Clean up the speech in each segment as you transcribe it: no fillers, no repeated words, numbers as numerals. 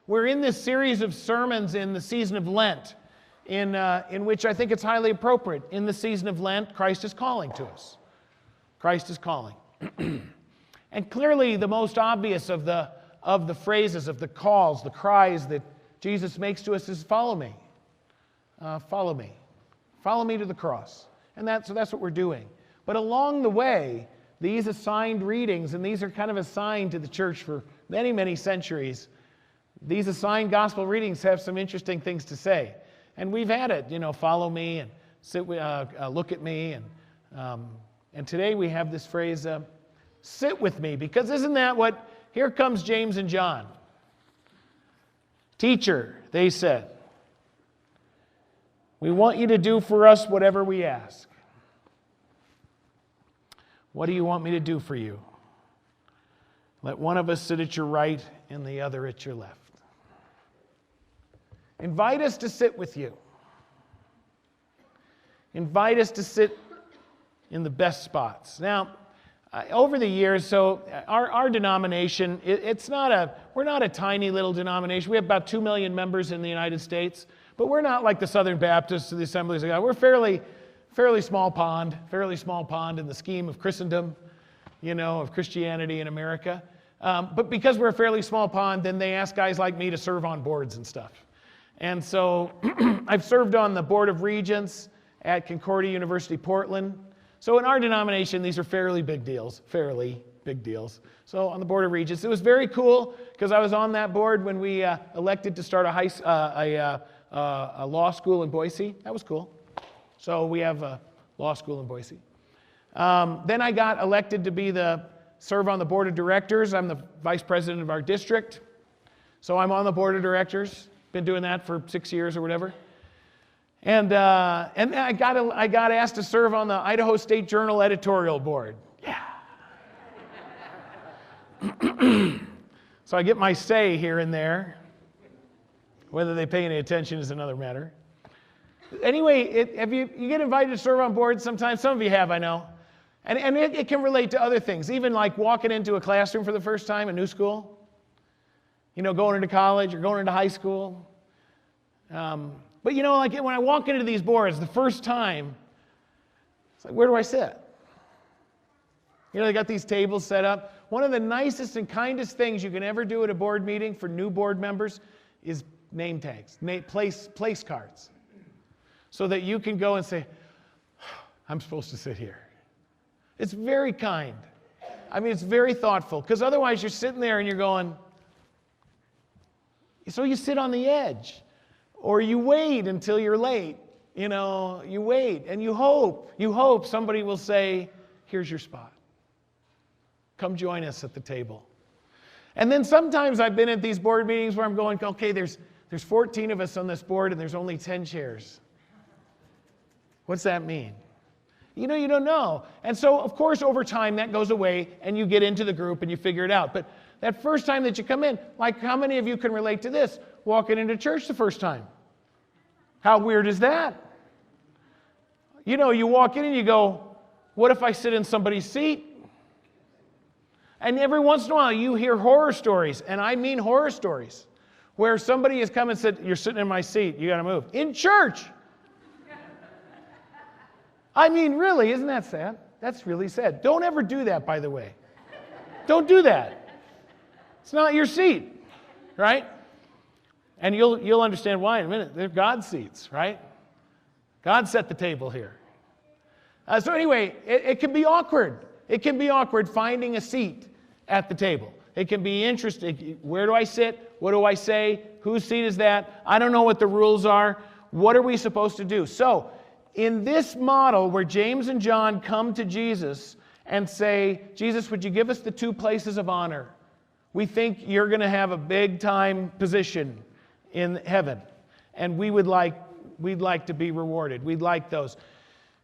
we're in this series of sermons in the season of Lent, in which I think it's highly appropriate. In the season of Lent, Christ is calling to us. Christ is calling. And clearly the most obvious of the phrases, of the calls, the cries that Jesus makes to us is, follow me. Follow me. Follow me to the cross. And that's what we're doing. But along the way, these assigned readings, and these are kind of assigned to the church for many, many centuries, these assigned gospel readings have some interesting things to say. And we've had it, follow me and look at me. And today we have this phrase, sit with me, because isn't that what, here comes James and John. Teacher, they said, we want you to do for us whatever we ask. What do you want me to do for you? Let one of us sit at your right and the other at your left. Invite us to sit with you. Invite us to sit in the best spots. Now, over the years, so our denomination, we're not a tiny little denomination. We have about 2 million members in the United States, but we're not like the Southern Baptists or the Assemblies of God. We're fairly small pond in the scheme of Christendom, of Christianity in America. But because we're a fairly small pond, then they ask guys like me to serve on boards and stuff. And so I've served on the Board of Regents at Concordia University, Portland. So in our denomination, these are fairly big deals. So on the Board of Regents, it was very cool because I was on that board when we elected to start a law school in Boise. That was cool. So we have a law school in Boise. Then I got elected to serve on the Board of Directors. I'm the vice president of our district. So I'm on the Board of Directors. Been doing that for 6 years or whatever. And I got asked to serve on the Idaho State Journal editorial board. Yeah. So I get my say here and there. Whether they pay any attention is another matter. Anyway, you get invited to serve on boards sometimes. Some of you have, I know. And it can relate to other things, even like walking into a classroom for the first time, a new school. Going into college or going into high school. But like when I walk into these boards the first time, it's like, where do I sit? They got these tables set up. One of the nicest and kindest things you can ever do at a board meeting for new board members is name tags, place cards. So that you can go and say, I'm supposed to sit here. It's very kind. It's very thoughtful. Because otherwise you're sitting there and you're going, so you sit on the edge. Or you wait until you're late. You wait and you hope somebody will say, here's your spot. Come join us at the table. And then sometimes I've been at these board meetings where I'm going, okay, there's 14 of us on this board and there's only 10 chairs. What's that mean? You don't know. And so, of course, over time that goes away and you get into the group and you figure it out. But that first time that you come in, like how many of you can relate to this? Walking into church the first time. How weird is that? You walk in and you go, what if I sit in somebody's seat? And every once in a while you hear horror stories, and I mean horror stories, where somebody has come and said, you're sitting in my seat, you got to move. In church! Really, isn't that sad? That's really sad. Don't ever do that, by the way. Don't do that. It's not your seat, right? And you'll understand why in a minute. They're God's seats, right? God set the table here. So anyway, it can be awkward. It can be awkward finding a seat at the table. It can be interesting. Where do I sit? What do I say? Whose seat is that? I don't know what the rules are. What are we supposed to do? So in this model where James and John come to Jesus and say, Jesus, would you give us the 2 places of honor? We think you're going to have a big time position in heaven, and we'd like to be rewarded. We'd like those.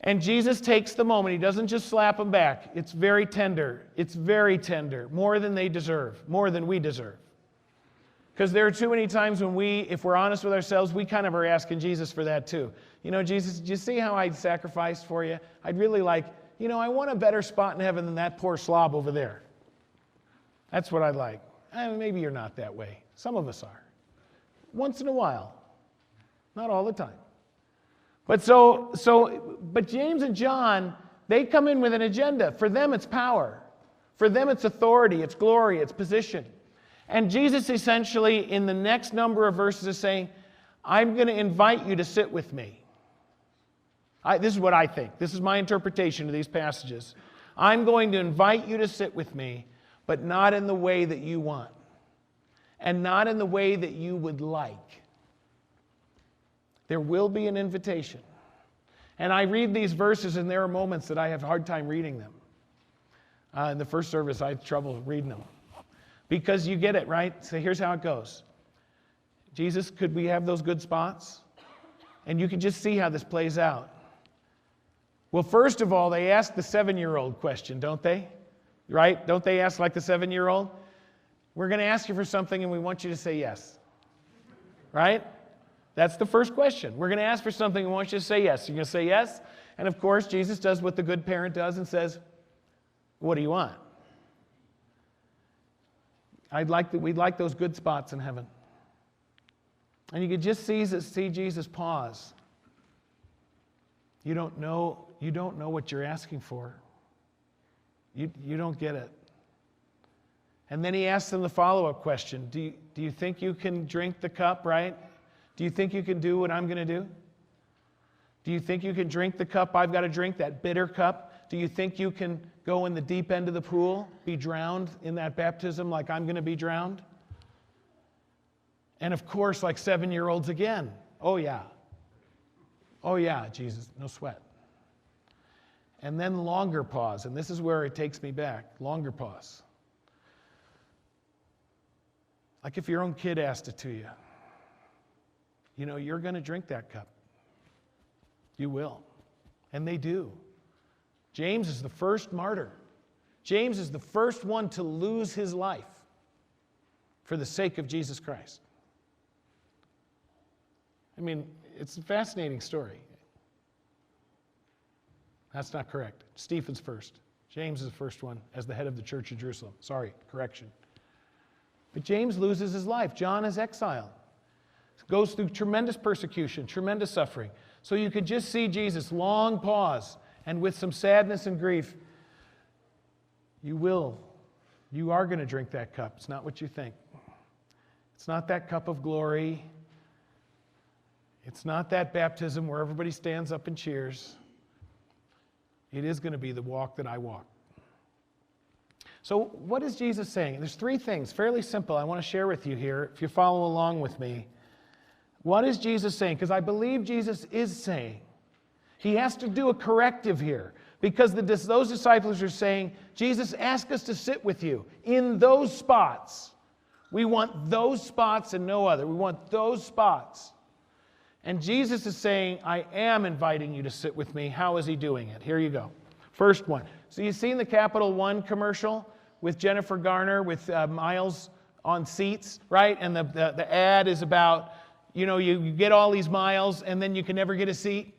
And Jesus takes the moment. He doesn't just slap them back. It's very tender. It's very tender. More than they deserve. More than we deserve. Because there are too many times when if we're honest with ourselves, we kind of are asking Jesus for that too. Jesus, did you see how I sacrificed for you? I'd really like, I want a better spot in heaven than that poor slob over there. That's what I'd like. Maybe you're not that way. Some of us are. once in a while. Not all the time. But but James and John, they come in with an agenda. For them, it's power. For them, it's authority, it's glory, it's position. And Jesus essentially, in the next number of verses, is saying, I'm going to invite you to sit with me. This is what I think. This is my interpretation of these passages. I'm going to invite you to sit with me, but not in the way that you want, and not in the way that you would like. There will be an invitation. And I read these verses, and there are moments that I have a hard time reading them. In the first service, I had trouble reading them. Because you get it, right? So here's how it goes. Jesus, could we have those good spots? And you can just see how this plays out. Well, first of all, they ask the 7-year-old question, don't they? Right? Don't they ask like the 7-year-old? We're going to ask you for something, and we want you to say yes. Right? That's the first question. We're going to ask for something, and we want you to say yes. You're going to say yes? And of course, Jesus does what the good parent does and says, what do you want? We'd like those good spots in heaven. And you could just see Jesus pause. You don't know what you're asking for. You don't get it. And then he asks them the follow-up question. Do you think you can drink the cup, right? Do you think you can do what I'm going to do? Do you think you can drink the cup I've got to drink, that bitter cup? Do you think you can go in the deep end of the pool, be drowned in that baptism like I'm going to be drowned? And of course, like 7-year-olds again. Oh yeah. Oh yeah, Jesus, no sweat. And then longer pause, and this is where it takes me back. Longer pause. Like if your own kid asked it to you. You know, you're going to drink that cup. You will. And they do. James is the first martyr. James is the first one to lose his life for the sake of Jesus Christ. I mean, it's a fascinating story. That's not correct. Stephen's first. James is the first one as the head of the church of Jerusalem. Sorry, correction. But James loses his life. John is exiled. Goes through tremendous persecution, tremendous suffering. So you could just see Jesus, long pause, and with some sadness and grief, you are going to drink that cup. It's not what you think. It's not that cup of glory. It's not that baptism where everybody stands up and cheers. It is going to be the walk that I walk. So what is Jesus saying? There's 3 things, fairly simple, I want to share with you here, if you follow along with me. What is Jesus saying? Because I believe Jesus is saying. He has to do a corrective here. Because those disciples are saying, Jesus, ask us to sit with you in those spots. We want those spots and no other. We want those spots. And Jesus is saying, I am inviting you to sit with me. How is he doing it? Here you go. First one. So you've seen the Capital One commercial with Jennifer Garner with miles on seats, right? And the ad is about, you get all these miles and then you can never get a seat.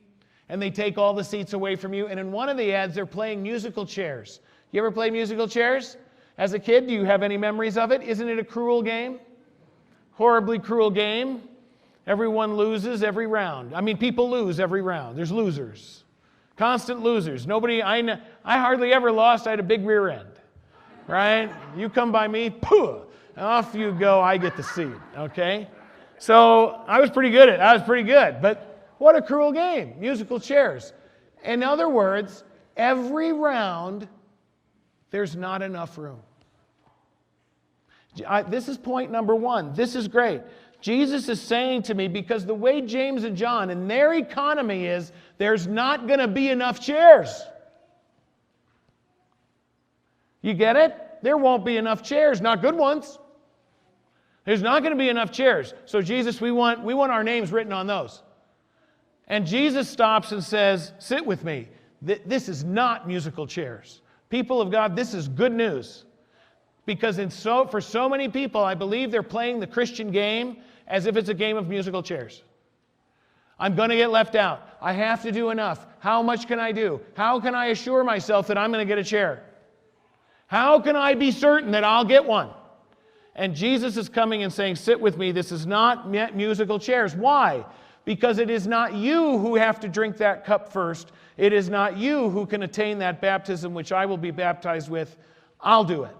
And they take all the seats away from you. And in one of the ads, they're playing musical chairs. You ever play musical chairs? As a kid, do you have any memories of it? Isn't it a cruel game? Horribly cruel game. Everyone loses every round. I mean, people lose every round. There's losers. Constant losers. I hardly ever lost. I had a big rear end. Right? You come by me, pooh, off you go. I get the seat. Okay? So I was pretty good at it. I was pretty good. But what a cruel game. Musical chairs. In other words, every round, there's not enough room. This is point number 1. This is great. Jesus is saying to me, because the way James and John and their economy is, there's not going to be enough chairs. You get it? There won't be enough chairs, not good ones. There's not going to be enough chairs. So Jesus, we want our names written on those. And Jesus stops and says, sit with me. This is not musical chairs. People of God, this is good news. Because for so many people, I believe they're playing the Christian game as if it's a game of musical chairs. I'm going to get left out. I have to do enough. How much can I do? How can I assure myself that I'm going to get a chair? How can I be certain that I'll get one? And Jesus is coming and saying, sit with me. This is not musical chairs. Why? Because it is not you who have to drink that cup first. It is not you who can attain that baptism which I will be baptized with. I'll do it.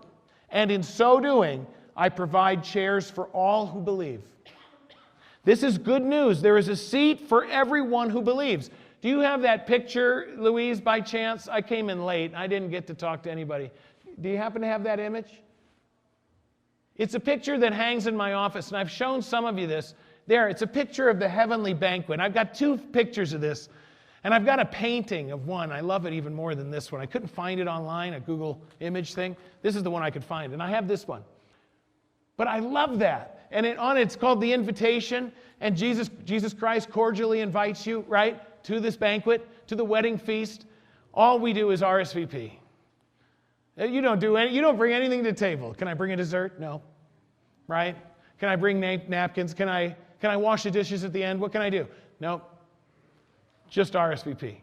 And in so doing, I provide chairs for all who believe. This is good news. There is a seat for everyone who believes. Do you have that picture, Louise, by chance? I came in late. I didn't get to talk to anybody. Do you happen to have that image? It's a picture that hangs in my office, and I've shown some of you this. There, it's a picture of the heavenly banquet. I've got 2 pictures of this, and I've got a painting of one. I love it even more than this one. I couldn't find it online, a Google image thing. This is the one I could find, and I have this one. But I love that. And it's called The Invitation, and Jesus Christ cordially invites you, right, to this banquet, to the wedding feast. All we do is RSVP. You don't bring anything to the table. Can I bring a dessert? No. Right? Can I bring napkins? Can I wash the dishes at the end? What can I do? No. Just RSVP.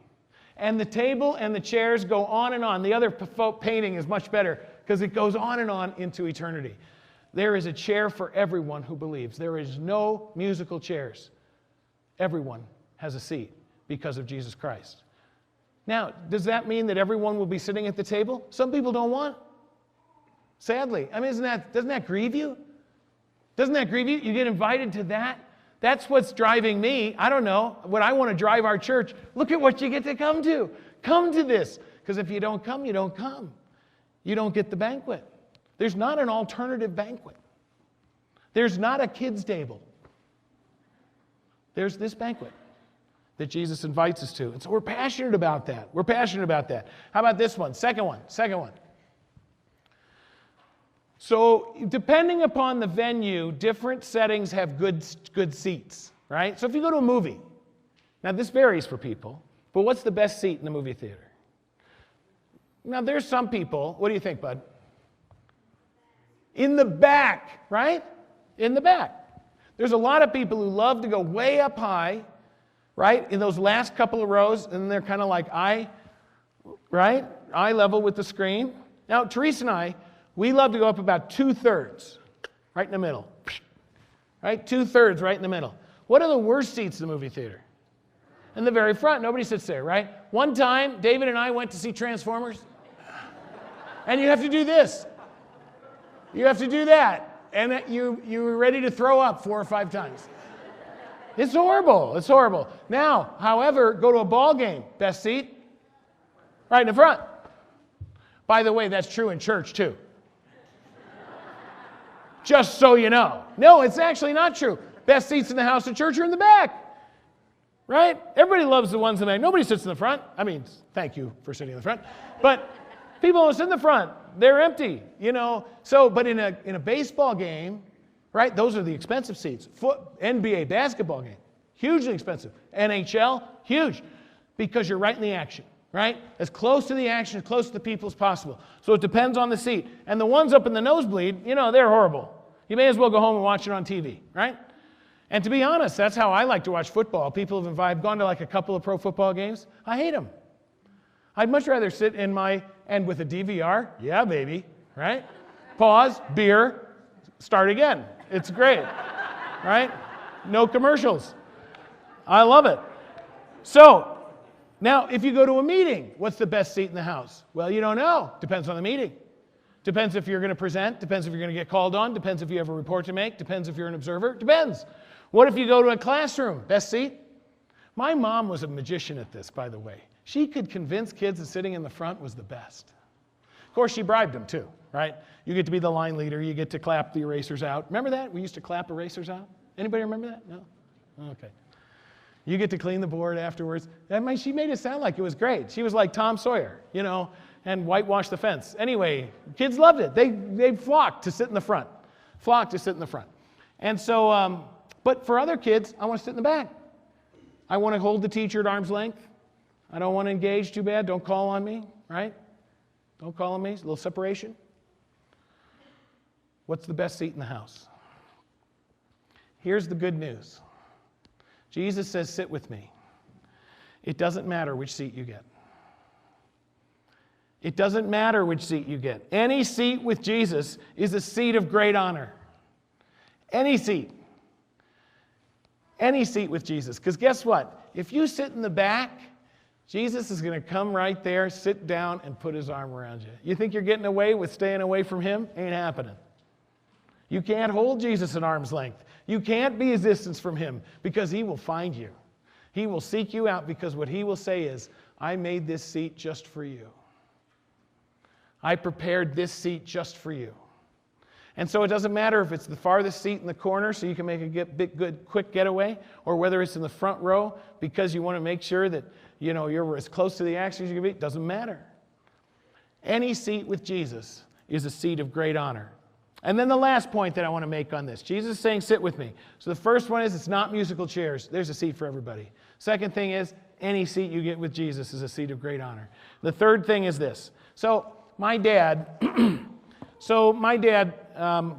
And the table and the chairs go on and on. The other painting is much better because it goes on and on into eternity. There is a chair for everyone who believes. There is no musical chairs. Everyone has a seat because of Jesus Christ. Now, does that mean that everyone will be sitting at the table? Some people don't want. Sadly. I mean, doesn't that grieve you? Doesn't that grieve you? You get invited to that? That's what's driving me. I don't know. What I want to drive our church. Look at what you get to come to. Come to this. Because if you don't come, you don't come. You don't get the banquet. There's not an alternative banquet. There's not a kids' table. There's this banquet that Jesus invites us to. And so we're passionate about that. We're passionate about that. How about this one? Second one. So depending upon the venue, different settings have good seats, right? So if you go to a movie, now this varies for people, but what's the best seat in the movie theater? Now there's some people, what do you think, bud? In the back, right? In the back. There's a lot of people who love to go way up high, right, in those last couple of rows, and they're kind of like eye level with the screen. Now, Teresa and I, we love to go up about 2/3, right in the middle. Right, 2/3 right in the middle. What are the worst seats in the movie theater? In the very front. Nobody sits there, right? One time, David and I went to see Transformers, and you have to do this. You have to do that, and you were ready to throw up 4 or 5 times. It's horrible. It's horrible. Now, however, go to a ball game. Best seat? Right in the front. By the way, that's true in church too. Just so you know. No, it's actually not true. Best seats in the house of church are in the back. Right? Everybody loves the ones in the back. Nobody sits in the front. I mean, thank you for sitting in the front. But people don't sit in the front. They're empty, you know. So, but in a baseball game, right? Those are the expensive seats. NBA basketball game, hugely expensive. NHL, huge, because you're right in the action, right? As close to the action, as close to the people as possible. So it depends on the seat. And the ones up in the nosebleed, you know, they're horrible. You may as well go home and watch it on TV, right? And to be honest, that's how I like to watch football. People have I've gone to like a couple of pro football games. I hate them. I'd much rather sit and with a DVR, yeah, baby, right? Pause, beer, start again. It's great, right? No commercials. I love it. So, now if you go to a meeting, what's the best seat in the house? Well, you don't know. Depends on the meeting. Depends if you're going to present. Depends if you're going to get called on. Depends if you have a report to make. Depends if you're an observer. Depends. What if you go to a classroom? Best seat? My mom was a magician at this, by the way. She could convince kids that sitting in the front was the best. Of course, she bribed them too, right? You get to be the line leader. You get to clap the erasers out. Remember that? We used to clap erasers out. Anybody remember that? No? Okay. You get to clean the board afterwards. She made it sound like it was great. She was like Tom Sawyer, you know, and whitewashed the fence. Anyway, kids loved it. They flocked to sit in the front. And so, but for other kids, I want to sit in the back. I want to hold the teacher at arm's length. I don't want to engage too bad. Don't call on me, right? Don't call on me. It's a little separation. What's the best seat in the house? Here's the good news. Jesus says, sit with me. It doesn't matter which seat you get. It doesn't matter which seat you get. Any seat with Jesus is a seat of great honor. Any seat. Any seat with Jesus. Because guess what? If you sit in the back, Jesus is going to come right there, sit down, and put his arm around you. You think you're getting away with staying away from him? Ain't happening. You can't hold Jesus at arm's length. You can't be a distance from him because he will find you. He will seek you out because what he will say is, I made this seat just for you. I prepared this seat just for you. And so it doesn't matter if it's the farthest seat in the corner so you can make a good quick getaway, or whether it's in the front row because you want to make sure that you're as close to the action as you can be. It doesn't matter. Any seat with Jesus is a seat of great honor. And then the last point that I want to make on this. Jesus is saying, sit with me. So the first one is it's not musical chairs. There's a seat for everybody. Second thing is any seat you get with Jesus is a seat of great honor. The third thing is this. So my dad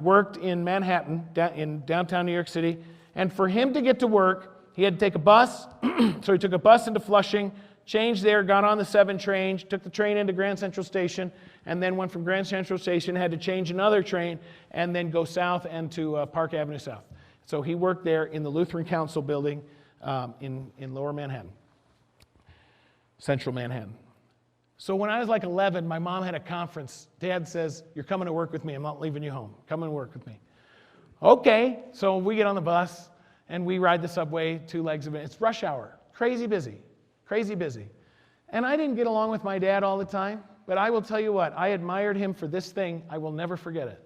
worked in Manhattan, in downtown New York City. And for him to get to work, he had to take a bus. So he took a bus into Flushing, changed there, got on the 7 train, took the train into Grand Central Station, and then went from Grand Central Station, had to change another train, and then go south and to Park Avenue South. So he worked there in the Lutheran Council building in Lower Manhattan, Central Manhattan. So when I was like 11, my mom had a conference. Dad says, you're coming to work with me. I'm not leaving you home. Come and work with me. Okay, so we get on the bus, and we ride the subway 2 legs of it. It's rush hour. Crazy busy. Crazy busy. And I didn't get along with my dad all the time, but I will tell you what, I admired him for this thing. I will never forget it.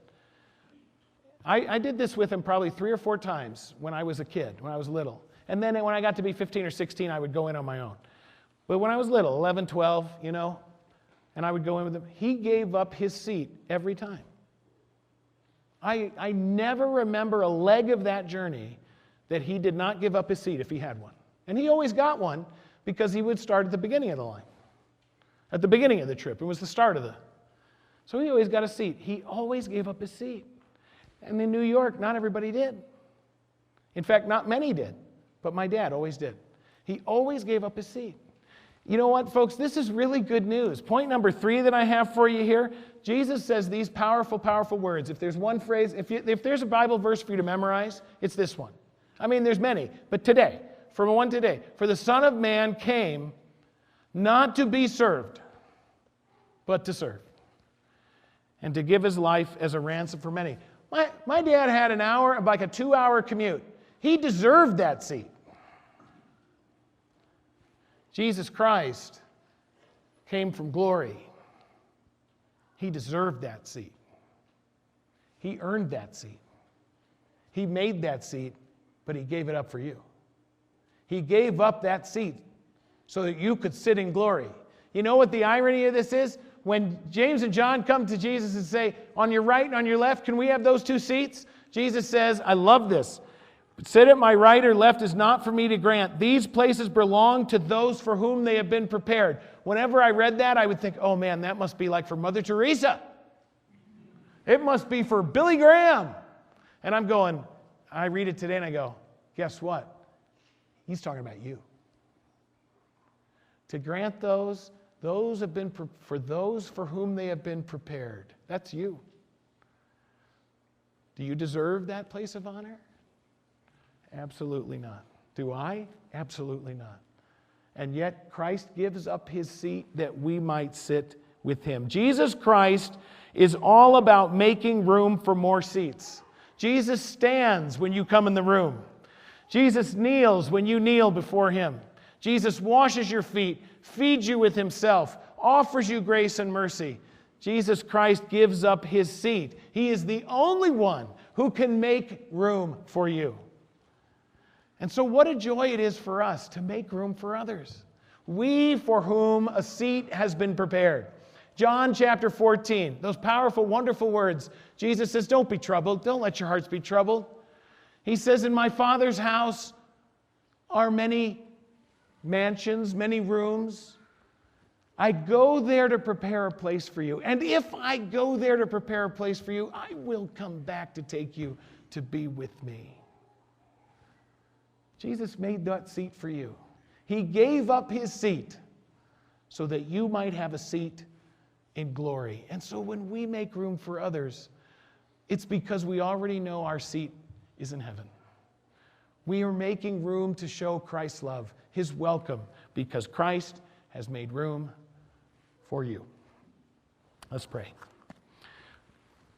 I did this with him probably 3 or 4 times when I was a kid, when I was little. And then when I got to be 15 or 16, I would go in on my own. But when I was little, 11, 12, and I would go in with him, he gave up his seat every time. I never remember a leg of that journey that he did not give up his seat if he had one. And he always got one because he would start at the beginning of the line, at the beginning of the trip. It was the start of So he always got a seat. He always gave up his seat. And in New York, not everybody did. In fact, not many did, but my dad always did. He always gave up his seat. You know what, folks? This is really good news. Point number 3 that I have for you here, Jesus says these powerful, powerful words. If there's one phrase, if there's a Bible verse for you to memorize, it's this one. I mean, there's many, but today, for the Son of Man came not to be served, but to serve, and to give his life as a ransom for many. My dad had an hour, like a 2-hour commute. He deserved that seat. Jesus Christ came from glory. He deserved that seat. He earned that seat. He made that seat, but he gave it up for you. He gave up that seat so that you could sit in glory. You know what the irony of this is? When James and John come to Jesus and say, on your right and on your left, can we have those 2 seats? Jesus says, I love this. Sit at my right or left is not for me to grant. These places belong to those for whom they have been prepared. Whenever I read that, I would think, oh man, that must be like for Mother Teresa. It must be for Billy Graham. And I'm going, I read it today and I go, guess what? He's talking about you. To grant those have been for those for whom they have been prepared. That's you. Do you deserve that place of honor? Absolutely not. Do I? Absolutely not. And yet Christ gives up his seat that we might sit with him. Jesus Christ is all about making room for more seats. Jesus stands when you come in the room. Jesus kneels when you kneel before him. Jesus washes your feet, feeds you with himself, offers you grace and mercy. Jesus Christ gives up his seat. He is the only one who can make room for you. And so what a joy it is for us to make room for others. We for whom a seat has been prepared. John chapter 14, those powerful, wonderful words. Jesus says, don't be troubled. Don't let your hearts be troubled. He says, in my Father's house are many mansions, many rooms. I go there to prepare a place for you. And if I go there to prepare a place for you, I will come back to take you to be with me. Jesus made that seat for you. He gave up his seat so that you might have a seat in glory. And so when we make room for others, it's because we already know our seat is in heaven. We are making room to show Christ's love, His welcome, because Christ has made room for you. Let's pray.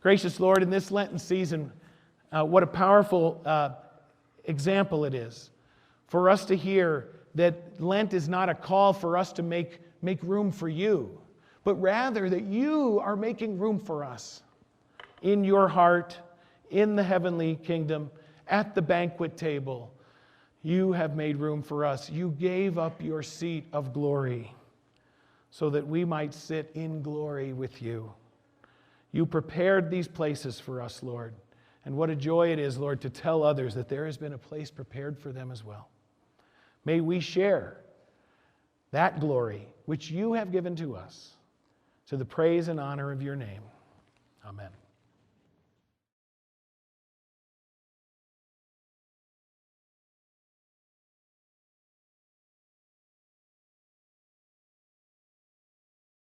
Gracious Lord, in this Lenten season, what a powerful example it is for us to hear that Lent is not a call for us to make room for you, but rather that you are making room for us in your heart, in the heavenly kingdom, at the banquet table. You have made room for us. You gave up your seat of glory so that we might sit in glory with you. You prepared these places for us, Lord. And what a joy it is, Lord, to tell others that there has been a place prepared for them as well. May we share that glory which you have given to us, to the praise and honor of your name. Amen.